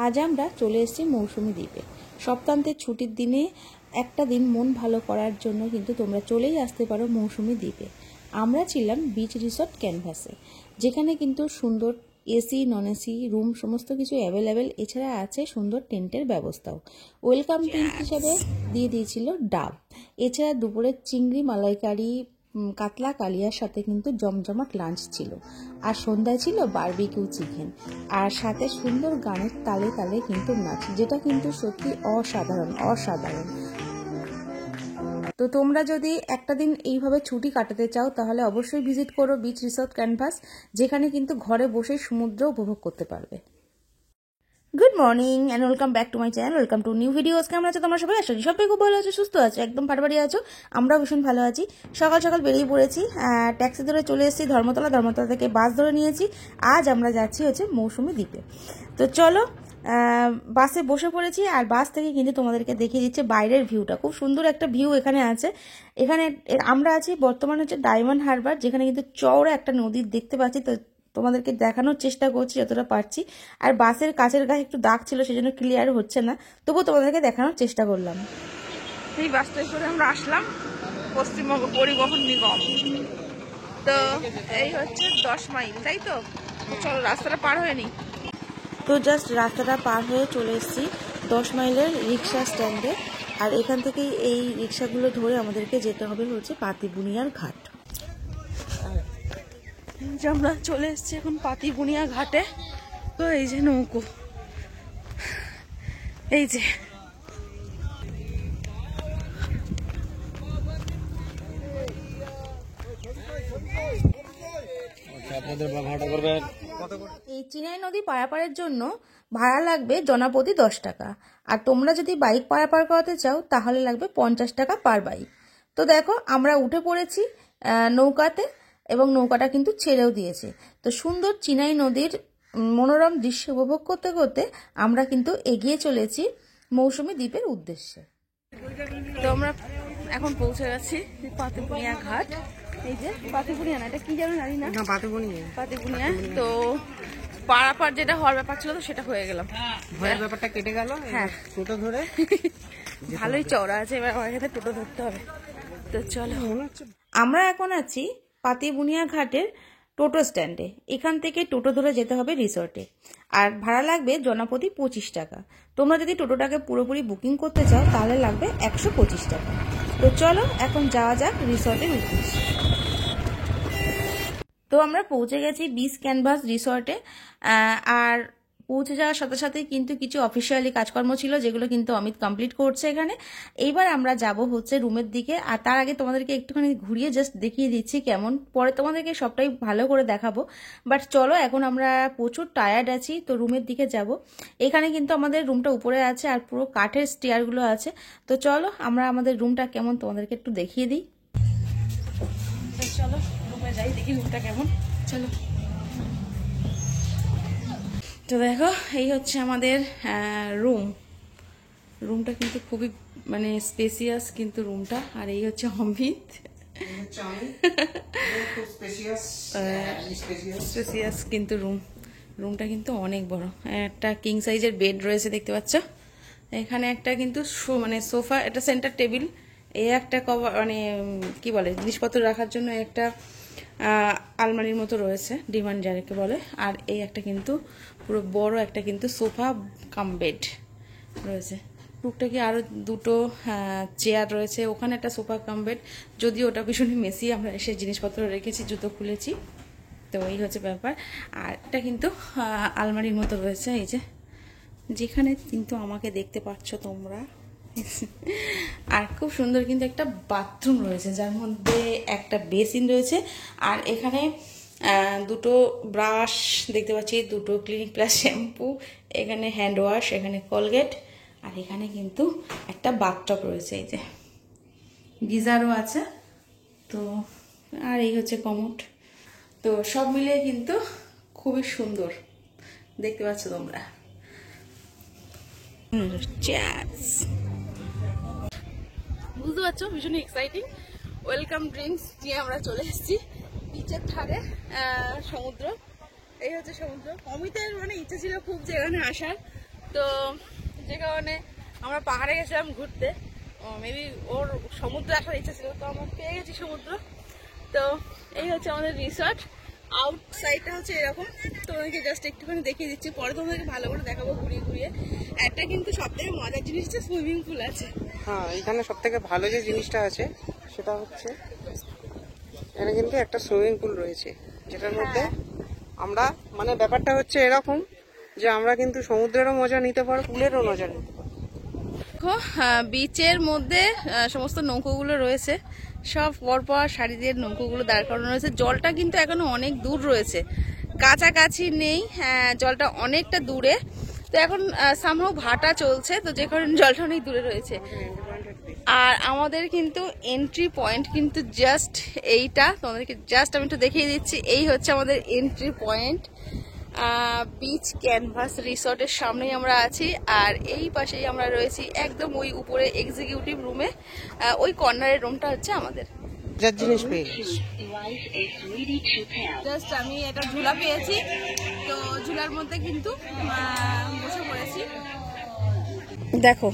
আজ আমরা চলে এসেছি মৌসুমী দ্বীপে। সপ্তাহান্তের ছুটির দিনে একটা দিন মন ভালো করার জন্য কিন্তু তোমরা চলেই আসতে পারো মৌসুমী দ্বীপে। আমরা ছিলাম বিচ রিসর্ট ক্যানভাসে, যেখানে কিন্তু সুন্দর এসি নন এসি রুম সমস্ত কিছু অ্যাভেলেবেল। এছাড়া আছে সুন্দর টেন্টের ব্যবস্থাও। ওয়েলকাম ড্রিঙ্ক হিসাবে দিয়ে দিয়েছিল ডাব। এছাড়া দুপুরে চিংড়ি মালাইকারি কাতলা কালিয়ার সাথে কিন্তু জমজমাট লাঞ্চ ছিল। আর সন্ধ্যায় ছিল বারবিকিউ চিকেন, আর সাথে সুন্দর গানের তালে তালে কিন্তু নাচ, যেটা কিন্তু সত্যি অসাধারণ অসাধারণ। তো তোমরা যদি একটা দিন এইভাবে ছুটি কাটাতে চাও তাহলে অবশ্যই ভিজিট করো বিচ রিসর্ট ক্যানভাস, যেখানে কিন্তু ঘরে বসেই সমুদ্র উপভোগ করতে পারবে। Good morning and welcome back to my channel, welcome to new videos. কেমন আছো তোমরা সবাই? আসলে সবাই খুব ভালো আছো, সুস্থ আছো, একদম ফাটাফাটি আছো। আমরাও ভীষণ ভালো আছি। সকাল সকাল বেরিয়ে পড়েছি, ট্যাক্সি ধরে চলে এসেছি ধর্মতলা থেকে বাস ধরে নিয়েছি। আজ আমরা যাচ্ছি হচ্ছে মৌসুমী দ্বীপে। তো চলো বাসে বসে পড়েছি, আর বাস থেকে কিন্তু তোমাদেরকে দেখিয়ে দিচ্ছে বাইরের ভিউটা। খুব সুন্দর একটা ভিউ এখানে আছে। এখানে আমরা আছি বর্তমানে হচ্ছে ডায়মন্ড হারবার, যেখানে কিন্তু চওড়া একটা নদী দেখতে পাচ্ছি। তো তোমাদেরকে দেখানোর চেষ্টা করছি যতটা পারছি। আর বাসের কাছের গায়ে একটু দাগ ছিল, সেজন্য ক্লিয়ার হচ্ছে না, তবুও তোমাদেরকে দেখানোর চেষ্টা করলাম। এই বাসটায় করে আমরা আসলাম পশ্চিমবঙ্গ পরিবহন নিগম। তো এই হচ্ছে 10 মাইল, তাই তো? চলো রাস্তাটা পার হয়ে নি। তো জাস্ট রাস্তাটা পার হয়ে চলে এসেছি 10 মাইলের রিক্সা স্ট্যান্ডে। আর এখান থেকে এই রিক্সাগুলো ধরে আমাদেরকে যেতে হবে হচ্ছে পাতিবুনিয়ার ঘাট। আমরা চলে এসেছি এখন পাতিবুনিয়া ঘাটে। তো এই যে নৌকো, এই যে এই চিনাই নদী পারাপারের জন্য ভাড়া লাগবে জনপ্রতি 10 টাকা। আর তোমরা যদি বাইক পারাপার করাতে চাও তাহলে লাগবে 50 টাকা পার বাইক। তো দেখো আমরা উঠে পড়েছি নৌকাতে, এবং নৌকাটা কিন্তু ছেড়েও দিয়েছে। তো সুন্দর চিনাই নদীর মনোরম দৃশ্য উপভোগ করতে করতে আমরা কিন্তু এগিয়ে চলেছি মৌসুমী দ্বীপের উদ্দেশ্যে। তো আমরা এখন পৌঁছে গেছি পাতিবুনিয়া ঘাট। এই যে পাতিবুনিয়া, না এটা কি জানো জানি না, পাতিবুনিয়া। তো পারাপার যেটা হওয়ার ব্যাপার ছিল তো সেটা হয়ে গেলাম, ভয়ের ব্যাপারটা কেটে গেল। হ্যাঁ, টোটো ধরে ভালোই চওড়া আছে, এবার আমার এখানে টোটো ধরতে হবে। তো চলো, আমরা এখন আছি পাতিবুনিয়া ঘাটের টোটো স্ট্যান্ডে। এখান থেকে টোটো ধরে যেতে হবে রিসর্টে, আর ভাড়া লাগবে জনপ্রতি 25 টাকা। তোমরা যদি টোটোটাকে পুরোপুরি বুকিং করতে চাও তাহলে লাগবে 125 টাকা। তো চলো এখন যাওয়া যাক রিসর্টের উদ্দেশ্যে। তো আমরা পৌঁছে গেছি বিচ ক্যানভাস রিসর্টে। আর পৌঁছে যাওয়ার সাথে সাথে কিন্তু কিছু অফিসিয়ালি কাজকর্ম ছিল, যেগুলো কিন্তু অমিত কমপ্লিট করছে এখানে। এইবার আমরা যাব হচ্ছে রুমের দিকে। আর তার আগে তোমাদেরকে একটুখানি ঘুরিয়ে জাস্ট দেখিয়ে দিচ্ছি কেমন, পরে তোমাদেরকে সবটাই ভালো করে দেখাবো। বাট চলো, এখন আমরা প্রচুর টায়ার্ড আছি, তো রুমের দিকে যাব। এখানে কিন্তু আমাদের রুমটা উপরে আছে, আর পুরো কাঠের স্টেয়ারগুলো আছে। তো চলো আমরা আমাদের রুমটা কেমন তোমাদেরকে একটু দেখিয়ে দিই। চলো রুমে যাই, দেখি রুমটা কেমন। চলো। তো দেখো এই হচ্ছে আমাদের রুমটা কিন্তু খুবই মানে স্পেসিয়াস কিন্তু রুমটা। আর এই হচ্ছে অমিত, স্পেসিয়াস কিন্তু রুমটা কিন্তু অনেক বড়। একটা কিং সাইজের বেড রয়েছে দেখতে পাচ্ছ। এখানে একটা কিন্তু মানে সোফা, একটা সেন্টার টেবিল, এই একটা কভার মানে কি বলে জিনিসপত্র রাখার জন্য একটা আলমারির মতো রয়েছে, ডিমান্ড যাকে বলে। আর এই একটা কিন্তু পুরো বড় একটা কিন্তু সোফা কাম বেড রয়েছে। টুকটাকি আরও দুটো চেয়ার রয়েছে, ওখানে একটা সোফা কাম বেড, যদিও ওটা ভীষণই মেসি, আমরা এসে জিনিসপত্র রেখেছি, জুতো খুলেছি। তো এই হচ্ছে ব্যাপার। আর এটা কিন্তু আলমারির মতো রয়েছে, এই যে যেখানে কিন্তু আমাকে দেখতে পাচ্ছ তোমরা। আর খুব সুন্দর কিন্তু একটা বাথরুম রয়েছে, যার মধ্যে একটা বেসিন রয়েছে। আর এখানে দুটো ব্রাশ দেখতে পাচ্ছি, দুটো ক্লিনিক প্লাস শ্যাম্পু, এখানে হ্যান্ড ওয়াশ, এখানে কলগেট, আর এখানে কিন্তু একটা বাথটব রয়েছে, এই যে গিজারও আছে। তো আর এই হচ্ছে কমোড। তো সব মিলিয়ে কিন্তু খুবই সুন্দর দেখতে পাচ্ছ তোমরা। বুঝতে পারছো ভীষণই এক্সাইটিং। ওয়েলকাম ড্রিঙ্কস নিয়ে আমরা চলে এসেছি বিচের ধারে, সমুদ্র। এই হচ্ছে সমুদ্র। অমিতের মানে ইচ্ছে ছিল খুব যে এখানে আসার, তো যে কারণে আমরা পাহাড়ে গেছিলাম ঘুরতে, মেবি ওর সমুদ্র আসার ইচ্ছা ছিল, তো আমরা পেয়ে গেছি সমুদ্র। তো এই হচ্ছে আমাদের রিসর্ট, আউটসাইডটা হচ্ছে এরকম। তোমাদেরকে জাস্ট একটুখানি দেখিয়ে দিচ্ছি, পরে তোমাদেরকে ভালো করে দেখাবো ঘুরিয়ে ঘুরিয়ে। একটা কিন্তু সব থেকে মজার জিনিস হচ্ছে সুইমিং পুল আছে। হ্যাঁ, এখানে সব থেকে ভালো যে জিনিসটা আছে সেটা হচ্ছে এখানে কিন্তু একটা সুইমিং পুল রয়েছে, যেটার মধ্যে আমরা মানে ব্যাপারটা হচ্ছে এরকম যে আমরা কিন্তু সমুদ্রেরও মজা নিতে পারবো, পুলেরও মজা নিতে পারবো। দেখো বিচের মধ্যে সমস্ত নৌকোগুলো রয়েছে, সব পরপর সারি দিয়ে নৌকোগুলো দাঁড় করানো রয়েছে। জলটা কিন্তু এখনো অনেক দূর রয়েছে, কাছাকাছি নেই, জলটা অনেকটা দূরে। তো এখন সামহাও ভাটা চলছে, তো যে কারণে জলটা অনেক দূরে রয়েছে। আর আমাদের কিন্তু এন্ট্রি পয়েন্ট কিন্তু জাস্ট এইটা, তোমাদেরকে জাস্ট আমি একটু দেখিয়ে দিচ্ছি। এই হচ্ছে আমাদের এন্ট্রি পয়েন্ট, বিচ ক্যানভাস রিসর্টের সামনেই আমরা আছি। আর এই পাশেই আমরা রয়েছি একদম ওই উপরে এক্সিকিউটিভ রুমে, ওই কর্নারের রুমটা হচ্ছে আমাদের। যার জিনিস পেয়ে জাস্ট আমি একটা ঝুলা পেয়েছি, তো ঝুলার মধ্যে কিন্তু বসে পড়েছি। দেখো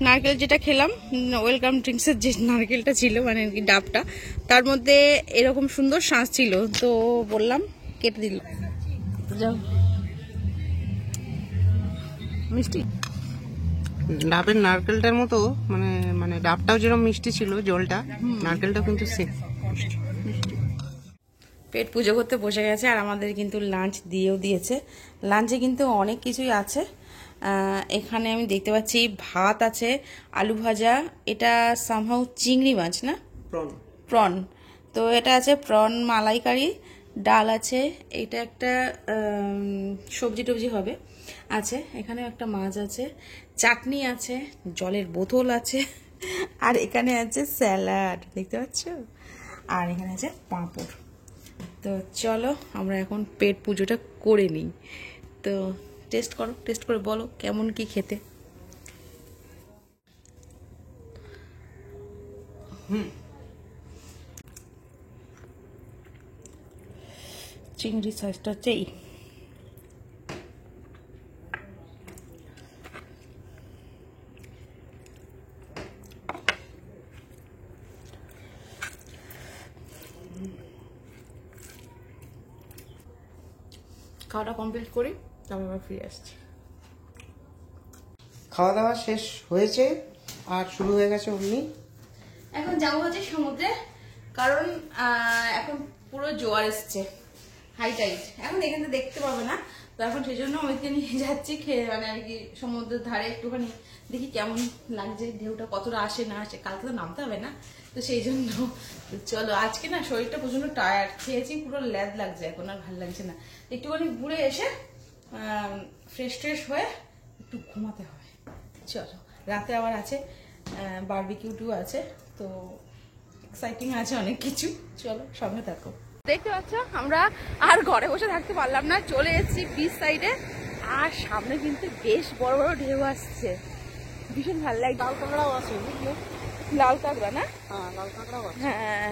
নারকেল যেটা খেলাম, ওয়েলকাম ড্রিঙ্কসের যে নারকেলটা ছিল মানে আর কি ডাবটা, তার মধ্যে এরকম সুন্দর শাঁস ছিল, তো বললাম কেটে দিল। মিষ্টি ডাবের নারকেলটার মতো, মানে মানে ডাবটাও যেরকম মিষ্টি ছিল জলটা, নারকেলটাও কিন্তু সেম। পেট পুজো করতে বসে গেছে, আর আমাদের কিন্তু লাঞ্চ দিয়েও দিয়েছে। লাঞ্চে কিন্তু অনেক কিছুই আছে। এখানে আমি দেখতে পাচ্ছি ভাত আছে, আলু ভাজা, এটা সামহাউ চিংড়ি মাছ না, প্রন, তো এটা আছে প্রন মালাইকারি, ডাল আছে, এটা একটা সবজি টবজি হবে আছে, এখানে একটা মাছ আছে, চাটনি আছে, জলের বোতল আছে, আর এখানে আছে স্যালাড দেখতে পাচ্ছ, আর এখানে আছে পাঁপড়। তো চলো আমরা এখন পেট পুজোটা করে নিই। তো টেস্ট করো, টেস্ট করে বলো কেমন কি খেতে। চিংড়ি সাইজটা হচ্ছে এই, খাওয়াটা কমপ্লিট করি, তারপর আবার ফিরে আসছি। খাওয়া দাওয়া শেষ হয়েছে আর শুরু হয়ে গেছে অমনি। এখন যাবো হচ্ছে সমুদ্রে, কারণ এখন পুরো জোয়ার এসছে, হাই টাইড। এখন এখানে দেখতে পাবে না, তো এখন সেই জন্য ওইদিকে নিয়ে যাচ্ছি, মানে আর কি সমুদ্রের ধারে একটুখানি দেখি কেমন লাগছে, ঢেউটা কতটা আসে না আসে, কালকে তো নামতে হবে না, তো সেই জন্য চলো। আজকে না শরীরটা প্রচন্ড টায়ার্ড, খেয়েছি পুরো ল্যাদ লাগছে, এখন আর ভালো লাগছে না। একটুখানি ঘুরে এসে ফ্রেশ ট্রেশ হয়ে একটু ঘুমাতে হবে। চলো, রাতে আবার আছে বারবিকিউটিও আছে, তো এক্সাইটিং আছে অনেক কিছু, চলো সঙ্গে থাকো। দেখতে পাচ্ছ আমরা আর ঘরে বসে থাকতে পারলাম না, চলে এসেছি বিচ সাইডে, আর সামনে কিন্তু বেশ বড় বড় ঢেউ আসছে, ভীষণ ভালো লাগছে। লাল কাঁকড়াও আছে, বুঝলে? লাল কাঁকড়া না? হ্যাঁ, লাল কাঁকড়াও আছে। হ্যাঁ,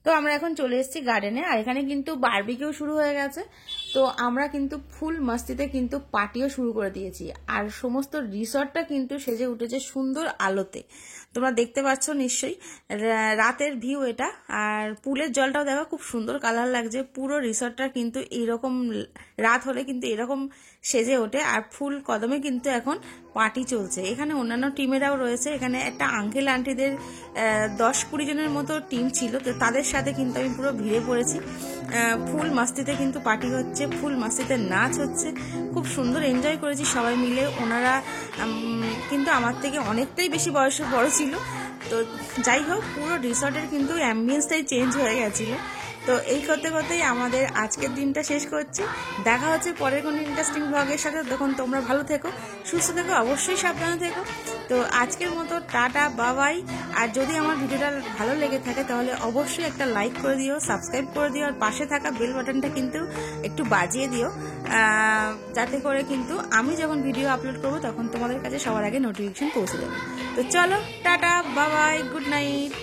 তো আমরা এখন চলে এসেছি গার্ডেনে, আর এখানে কিন্তু বারবিকিউ শুরু হয়ে গেছে। তো আমরা কিন্তু ফুল মাস্তিতে কিন্তু পার্টিও শুরু করে দিয়েছি, আর সমস্ত রিসর্টটা কিন্তু সেজে উঠেছে সুন্দর আলোতে, তোমরা দেখতে পাচ্ছ নিশ্চয়ই, রাতের ভিউ এটা। আর পুলের জলটাও দেখো খুব সুন্দর কালার লাগছে, পুরো রিসর্টটা কিন্তু এইরকম রাত হলে কিন্তু এরকম সেজে ওঠে। আর ফুল কদমে কিন্তু এখন পার্টি চলছে, এখানে অন্যান্য টিমেরাও রয়েছে। এখানে একটা আঙ্কেল আন্টিদের 10-20 জনের মতো টিম ছিল, তো তাদের সাথে কিন্তু আমি পুরো ভিড়ে পড়েছি। ফুল মাস্তিতে কিন্তু পার্টি হচ্ছে, ফুল মাস্তিতে নাচ হচ্ছে, খুব সুন্দর এনজয় করেছি সবাই মিলে। ওনারা কিন্তু আমার থেকে অনেকটাই বেশি বয়সে বড় ছিল, তো যাই হোক পুরো রিসর্টের কিন্তু অ্যাম্বিয়েন্সটাই চেঞ্জ হয়ে গেছিলো। তো এই করতে করতেই আমাদের আজকের দিনটা শেষ করছি। দেখা হচ্ছে পরের কোনো ইন্টারেস্টিং ব্লগের সাথে, তখন তোমরা ভালো থেকো, সুস্থ থেকো, অবশ্যই সাবধানে থেকো। তো আজকের মতো টাটা, বাবাই। আর যদি আমার ভিডিওটা ভালো লেগে থাকে তাহলে অবশ্যই একটা লাইক করে দিও, সাবস্ক্রাইব করে দিও, আর পাশে থাকা বেল বাটনটা কিন্তু একটু বাজিয়ে দিও, যাতে করে কিন্তু আমি যখন ভিডিও আপলোড করবো তখন তোমাদের কাছে সবার আগে নোটিফিকেশন পৌঁছে যাবে। তো চলো, টাটা, বাবাই, গুড নাইট।